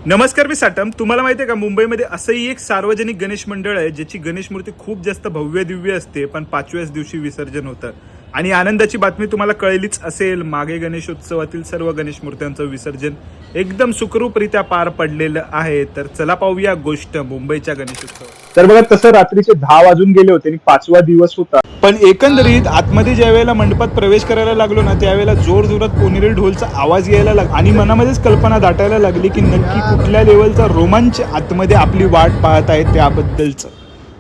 नमस्कार, मी साटम. तुम्हाला माहिती आहे का, मुंबईमध्ये असंही एक सार्वजनिक गणेश मंडळ आहे ज्याची गणेश मूर्ती खूप जास्त भव्य दिव्य असते, पण 5व्याच दिवशी विसर्जन होतं. आणि आनंदाची बातमी तुम्हाला कळलीच असेल, मागे गणेशोत्सवातील सर्व गणेश मूर्त्यांचं विसर्जन एकदम सुखरूपरित्या पार पडलेलं आहे. तर चला पाहूया गोष्ट मुंबईच्या गणेशोत्सवात. तर बघा, तसं रात्रीचे 10 वाजून गेले होते आणि 5वा दिवस होता. पण एकंदरीत आतमध्ये ज्या वेळेला मंडपात प्रवेश करायला लागलो ना, त्यावेळेला जोरजोरात पुणेरी ढोलचा आवाज यायला लागला आणि मनामध्येच कल्पना दाटायला लागली की नक्की कुठल्या लेवलचा रोमांच आतमध्ये आपली वाट पाहत आहे त्याबद्दलचं.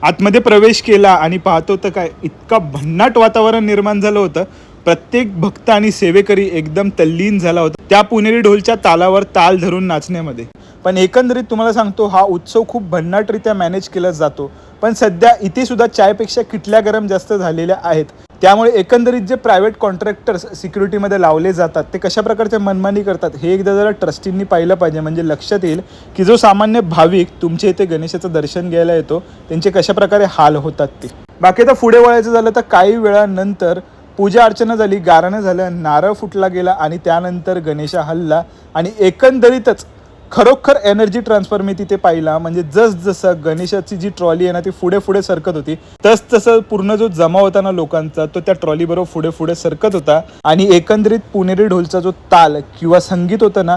आतमध्ये प्रवेश केला आणि पाहतो तर काय, इतका भन्नाट वातावरण निर्माण झालं होतं. प्रत्येक भक्त आणि सेवेकरी एकदम तल्लीन झाला होता त्या पुणेरी ढोलच्या तालावर ताल धरून नाचण्यामध्ये. पण एकंदरीत तुम्हाला सांगतो, हा उत्सव खूप भन्नाटरित्या मॅनेज केला जातो. पण सध्या इथे सुद्धा चायपेक्षा किटल्या गरम जास्त झालेल्या आहेत. त्यामुळे एकंदरीत जे प्रायव्हेट कॉन्ट्रॅक्टर्स सिक्युरिटीमध्ये लावले जातात ते कशा प्रकारचे मनमानी करतात हे एकदा जरा ट्रस्टींनी पाहिलं पाहिजे. म्हणजे लक्षात येईल की जो सामान्य भाविक तुमच्या इथे गणेशाचं दर्शन घ्यायला येतो त्यांचे कशा प्रकारे हाल होतात ते. बाकी तर पुढे वळायचं झालं तर काही वेळानंतर पूजा अर्चना झाली, गारणं झालं, नारळ फुटला गेला आणि त्यानंतर गणेशा हल्ला. आणि एकंदरीतच खरोखर एनर्जी ट्रान्सफर मी तिथे पाहिला. म्हणजे जसं गणेशाची जी ट्रॉली आहे ना ती पुढे पुढे सरकत होती, तसं पूर्ण जो जमा होता ना लोकांचा तो त्या ट्रॉली बरोबर पुढे पुढे सरकत होता. आणि एकंदरीत पुणेरी ढोलचा जो ताल किंवा संगीत होतं ना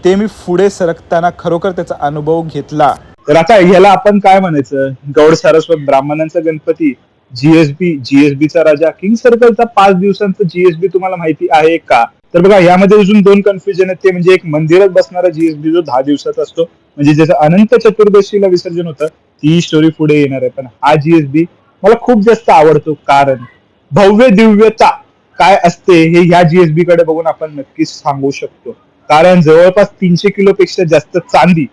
ते मी पुढे सरकताना खरोखर त्याचा अनुभव घेतला. तर आता ह्याला आपण काय म्हणायचं? गौड सारस्वत ब्राह्मणांचा गणपती, जीएसबीचा राजा, किंग सर्कलचा 5 दिवसांचा जीएसबी तुम्हाला माहिती आहे का? तर बघा, यामध्ये अजून 2 कन्फ्युजन आहेत. ते म्हणजे एक मंदिरात बसणारा जीएसबी जो 10 दिवसाचा असतो, म्हणजे जसं अनंत चतुर्दशीला विसर्जन होतं ती स्टोरी पुढे येणार आहे. पण हा जीएसबी मला खूप जास्त आवडतो, कारण भव्य दिव्यता काय असते हे ह्या जीएसबी कडे बघून आपण नक्कीच सांगू शकतो. कारण जवळपास 300 किलोपेक्षा जास्त चांदी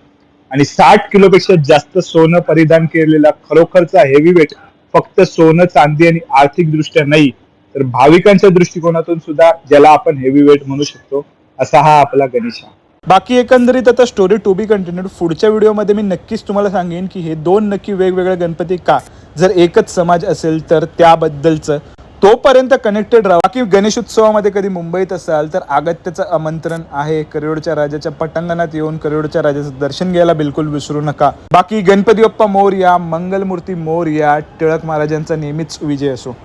आणि 60 किलोपेक्षा जास्त सोनं परिधान केलेला खरोखरचा हेवी वेट फक्त सोनं, चांदी आणि आर्थिक दृष्ट्या नाही, तर भाविकांच्या दृष्टिकोनातून सुद्धा ज्याला आपण हेवी वेट म्हणू शकतो, असा हा आपला गणेश. बाकी एकंदरीत आता स्टोरी टू बी कंटिन्यूड. पुढच्या व्हिडिओमध्ये मी नक्कीच तुम्हाला सांगेन की हे 2 नक्की वेगवेगळे गणपती का, जर एकच समाज असेल तर त्याबद्दलचं. तोपर्यंत कनेक्टेड राहा. बाकी गणेशोत्सवामध्ये कधी मुंबईत असाल तर अगत्याचं आमंत्रण आहे. करियोडच्या राजाच्या पटांगणात येऊन करियोडच्या राजाचं दर्शन घ्यायला बिलकुल विसरू नका. बाकी गणपती बाप्पा मोरया, मंगलमूर्ती मोरया, टिळक महाराजांचा नेहमीच विजय असो.